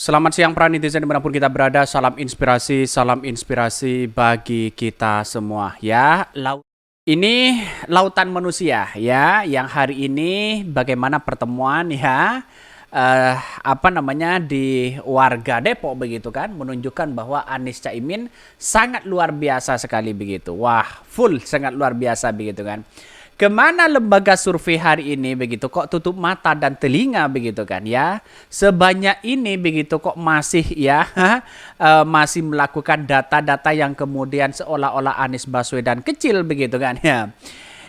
Selamat siang para netizen dimanapun kita berada, salam inspirasi bagi kita semua ya. Ini lautan manusia ya, yang hari ini bagaimana pertemuan ya, di warga Depok begitu kan, menunjukkan bahwa Anies Caimin sangat luar biasa sekali begitu. Wah, full sangat luar biasa begitu kan. Kemana lembaga survei hari ini begitu kok tutup mata dan telinga begitu kan ya, sebanyak ini begitu kok masih ya masih melakukan data-data yang kemudian seolah-olah Anies Baswedan kecil begitu kan ya.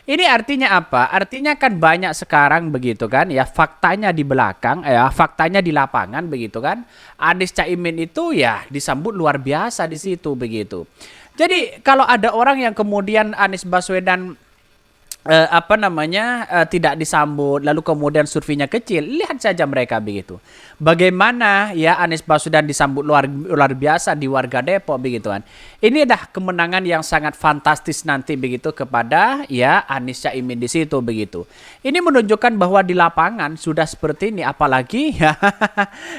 Ini artinya apa? Artinya kan banyak sekarang begitu kan ya, faktanya di belakang ya, faktanya di lapangan begitu kan. Anies Caimin itu ya disambut luar biasa di situ begitu. Jadi kalau ada orang yang kemudian Anies Baswedan tidak disambut lalu kemudian surveinya kecil, lihat saja mereka begitu bagaimana ya Anies Baswedan disambut luar biasa di warga Depok begitu kan. Ini dah kemenangan yang sangat fantastis nanti begitu kepada ya Anies Caimin di situ begitu. Ini menunjukkan bahwa di lapangan sudah seperti ini, apalagi ya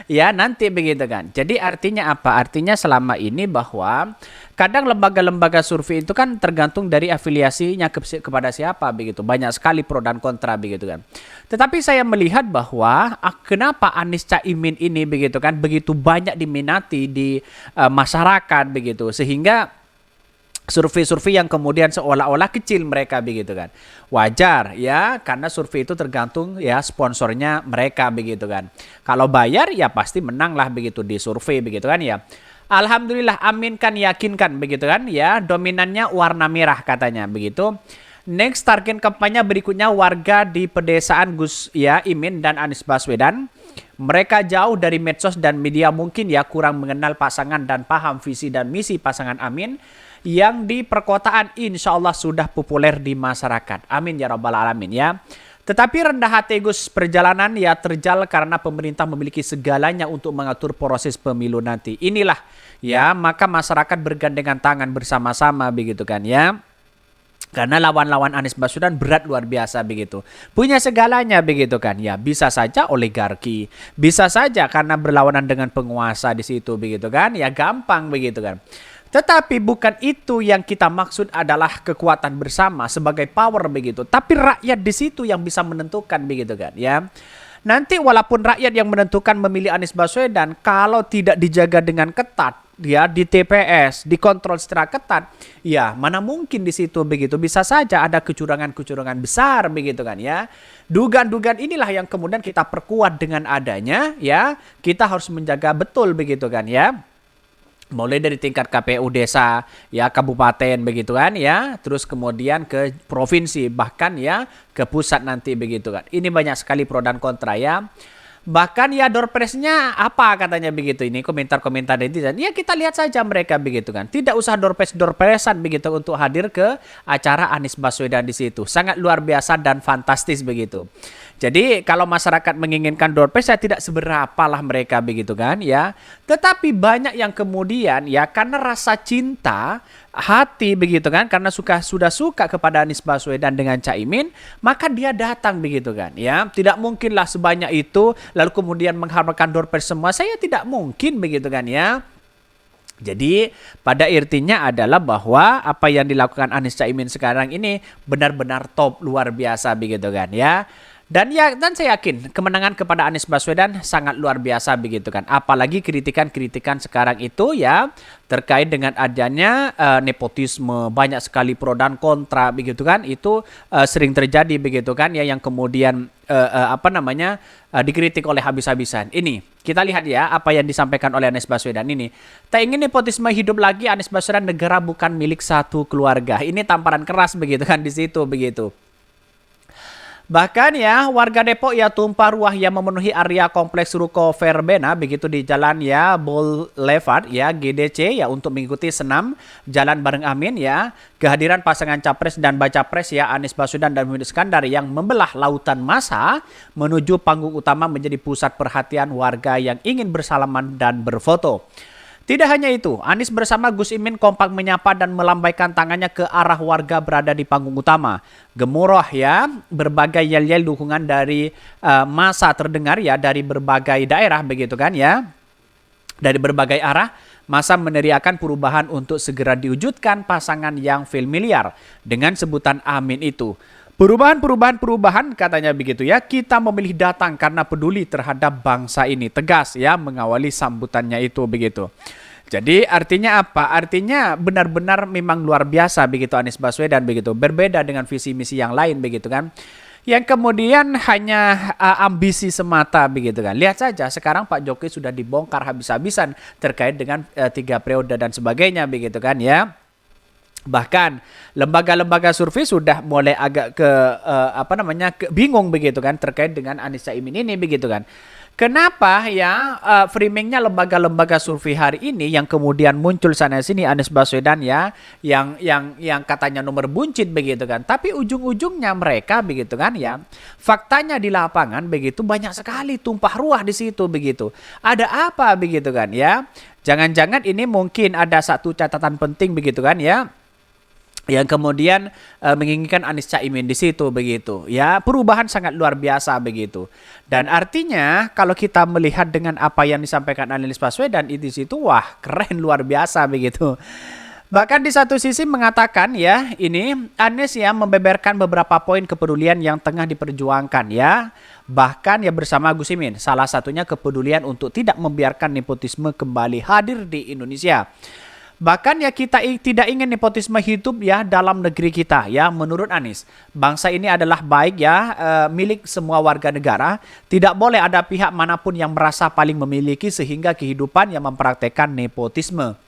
ya nanti begitu kan. Jadi artinya apa? Artinya selama ini bahwa kadang lembaga-lembaga survei itu kan tergantung dari afiliasinya kepada siapa begitu. Banyak sekali pro dan kontra begitu kan. Tetapi saya melihat bahwa kenapa Anies Caimin ini begitu kan begitu banyak diminati di masyarakat begitu, sehingga survei-survei yang kemudian seolah-olah kecil mereka begitu kan. Wajar ya, karena survei itu tergantung ya sponsornya mereka begitu kan. Kalau bayar ya pasti menang lah begitu di survei begitu kan ya. Alhamdulillah, aminkan, yakinkan begitu kan ya, dominannya warna merah katanya begitu. Next target kampanye berikutnya warga di pedesaan Gus ya Imin dan Anies Baswedan. Mereka jauh dari medsos dan media, mungkin ya kurang mengenal pasangan dan paham visi dan misi pasangan Amin yang di perkotaan insya Allah sudah populer di masyarakat. Amin ya rabbal alamin ya. Tetapi rendah hati Gus, perjalanan ya terjal karena pemerintah memiliki segalanya untuk mengatur proses pemilu nanti. Inilah ya, maka masyarakat bergandengan tangan bersama-sama begitu kan ya. Karena lawan-lawan Anies Baswedan berat luar biasa begitu. Punya segalanya begitu kan ya. Bisa saja oligarki, bisa saja karena berlawanan dengan penguasa di situ begitu kan. Ya gampang begitu kan. Tetapi bukan itu yang kita maksud, adalah kekuatan bersama sebagai power begitu. Tapi rakyat di situ yang bisa menentukan begitu kan ya. Nanti walaupun rakyat yang menentukan memilih Anies Baswedan, kalau tidak dijaga dengan ketat ya di TPS, dikontrol secara ketat, ya mana mungkin di situ begitu, bisa saja ada kecurangan-kecurangan besar begitu kan ya. Dugaan-dugaan inilah yang kemudian kita perkuat dengan adanya ya, kita harus menjaga betul begitu kan ya. Mulai dari tingkat KPU desa, ya kabupaten begitu kan ya, terus kemudian ke provinsi, bahkan ya ke pusat nanti begitu kan. Ini banyak sekali pro dan kontra ya. Bahkan ya door prize-nya apa katanya begitu, ini komentar-komentar netizen. Ya kita lihat saja mereka begitu kan. Tidak usah door prize-an begitu untuk hadir ke acara Anies Baswedan di situ. Sangat luar biasa dan fantastis begitu. Jadi kalau masyarakat menginginkan door prize, ya tidak seberapa lah mereka begitu kan ya. Tetapi banyak yang kemudian ya karena rasa cinta hati begitu kan, karena sudah suka kepada Anies Baswedan dengan Caimin, maka dia datang begitu kan ya. Tidak mungkinlah sebanyak itu lalu kemudian mengharapkan door prize semua, saya tidak mungkin begitu kan ya. Jadi pada intinya adalah bahwa apa yang dilakukan Anies Caimin sekarang ini benar-benar top, luar biasa begitu kan ya. Dan saya yakin kemenangan kepada Anies Baswedan sangat luar biasa begitu kan. Apalagi kritikan-kritikan sekarang itu ya terkait dengan adanya nepotisme, banyak sekali pro dan kontra begitu kan. Itu sering terjadi begitu kan ya, yang kemudian dikritik oleh habis-habisan. Ini kita lihat ya apa yang disampaikan oleh Anies Baswedan ini. Tak ingin nepotisme hidup lagi, Anies Baswedan, negara bukan milik satu keluarga. Ini tamparan keras begitu kan di situ begitu. Bahkan ya warga Depok ya tumpah ruah yang memenuhi area kompleks Ruko Verbena begitu di jalan ya Boulevard ya GDC ya untuk mengikuti senam jalan bareng Amin ya. Kehadiran pasangan capres dan baca pres ya Anies Baswedan dan Muhyiddin Iskandar yang membelah lautan massa menuju panggung utama menjadi pusat perhatian warga yang ingin bersalaman dan berfoto. Tidak hanya itu, Anies bersama Gus Imin kompak menyapa dan melambaikan tangannya ke arah warga berada di panggung utama. Gemuruh ya, berbagai yel-yel dukungan dari massa terdengar ya dari berbagai daerah begitu kan ya. Dari berbagai arah, masa meneriakan perubahan untuk segera diwujudkan pasangan yang familiar dengan sebutan Amin itu. Perubahan katanya begitu ya. Kita memilih datang karena peduli terhadap bangsa ini. Tegas ya mengawali sambutannya itu begitu. Jadi artinya apa? Artinya benar-benar memang luar biasa begitu Anies Baswedan begitu. Berbeda dengan visi misi yang lain begitu kan. Yang kemudian hanya ambisi semata begitu kan. Lihat saja sekarang Pak Jokowi sudah dibongkar habis-habisan terkait dengan 3 periode dan sebagainya begitu kan ya. Bahkan lembaga-lembaga survei sudah mulai agak bingung begitu kan terkait dengan Anies Caimin ini begitu kan. Kenapa ya framingnya lembaga-lembaga survei hari ini yang kemudian muncul sana sini Anies Baswedan ya yang katanya nomor buncit begitu kan. Tapi ujung-ujungnya mereka begitu kan ya. Faktanya di lapangan begitu banyak sekali tumpah ruah di situ begitu. Ada apa begitu kan ya. Jangan-jangan ini mungkin ada satu catatan penting begitu kan ya. Yang kemudian menginginkan Anies Caimin di situ begitu ya, perubahan sangat luar biasa begitu. Dan artinya kalau kita melihat dengan apa yang disampaikan Anies Baswedan di situ, wah keren luar biasa begitu. Bahkan di satu sisi mengatakan ya, ini Anies ya membeberkan beberapa poin kepedulian yang tengah diperjuangkan ya. Bahkan ya bersama Gus Imin, salah satunya kepedulian untuk tidak membiarkan nepotisme kembali hadir di Indonesia. Bahkan ya kita tidak ingin nepotisme hidup ya dalam negeri kita ya menurut Anies. Bangsa ini adalah baik ya milik semua warga negara. Tidak boleh ada pihak manapun yang merasa paling memiliki sehingga kehidupan yang mempraktekkan nepotisme.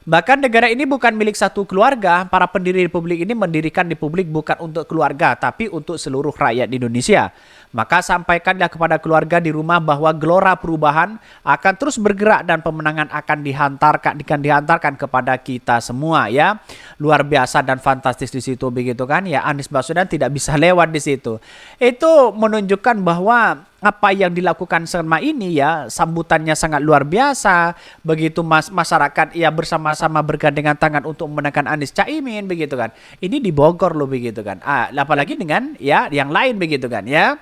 Bahkan negara ini bukan milik satu keluarga. Para pendiri republik ini mendirikan republik bukan untuk keluarga tapi untuk seluruh rakyat Indonesia. Maka sampaikanlah kepada keluarga di rumah bahwa gelora perubahan akan terus bergerak dan pemenangan akan dihantarkan kepada kita semua ya. Luar biasa dan fantastis di situ begitu kan ya. Anies Baswedan tidak bisa lewat di situ. Itu menunjukkan bahwa apa yang dilakukan selama ini ya sambutannya sangat luar biasa. Begitu masyarakat ya bersama-sama bergandengan tangan untuk memenangkan Anies Caimin begitu kan. Ini di Bogor loh begitu kan. Apalagi dengan ya yang lain begitu kan ya.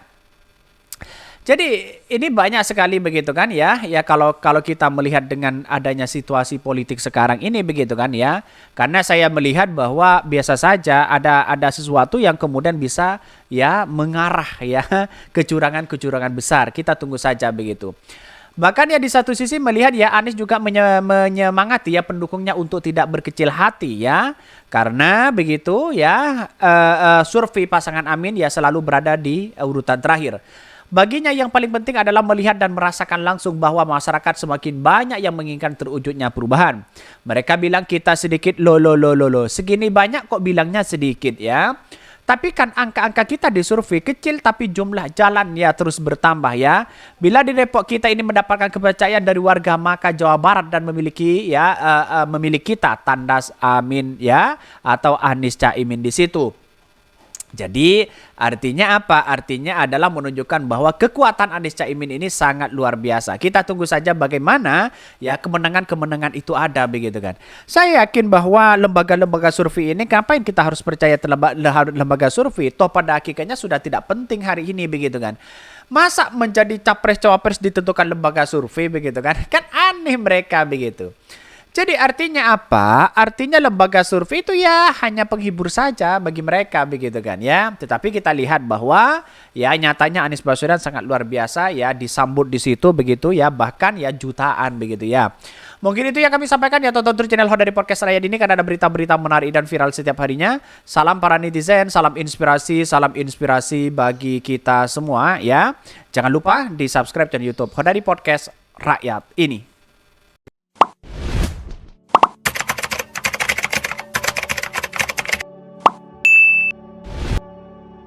Jadi ini banyak sekali begitu kan ya. Ya kalau kita melihat dengan adanya situasi politik sekarang ini begitu kan ya. Karena saya melihat bahwa biasa saja ada sesuatu yang kemudian bisa ya mengarah ya kecurangan-kecurangan besar. Kita tunggu saja begitu. Bahkan ya di satu sisi melihat ya Anies juga menyemangati ya pendukungnya untuk tidak berkecil hati ya. Karena begitu ya survei pasangan Amin ya selalu berada di urutan terakhir. Baginya yang paling penting adalah melihat dan merasakan langsung bahwa masyarakat semakin banyak yang menginginkan terwujudnya perubahan. Mereka bilang kita sedikit segini banyak kok bilangnya sedikit ya. Tapi kan angka-angka kita di survei kecil tapi jumlah jalan ya terus bertambah ya. Bila di Depok kita ini mendapatkan kepercayaan dari warga maka Jawa Barat dan memiliki kita tandas Amin ya atau Anies Caimin di situ. Jadi artinya apa? Artinya adalah menunjukkan bahwa kekuatan Anies Caimin ini sangat luar biasa. Kita tunggu saja bagaimana ya kemenangan-kemenangan itu ada begitu kan. Saya yakin bahwa lembaga-lembaga survei ini ngapain kita harus percaya lembaga survei? Toh pada hakikatnya sudah tidak penting hari ini begitu kan. Masa menjadi capres-cawapres ditentukan lembaga survei begitu kan? Kan aneh mereka begitu. Jadi artinya apa? Artinya lembaga survei itu ya hanya penghibur saja bagi mereka begitu kan ya. Tetapi kita lihat bahwa ya nyatanya Anies Baswedan sangat luar biasa ya disambut di situ begitu ya bahkan ya jutaan begitu ya. Mungkin itu yang kami sampaikan ya tonton terus channel Hodari Podcast Rakyat ini karena ada berita-berita menarik dan viral setiap harinya. Salam para netizen, salam inspirasi bagi kita semua ya. Jangan lupa di subscribe channel YouTube Hodari Podcast Rakyat ini.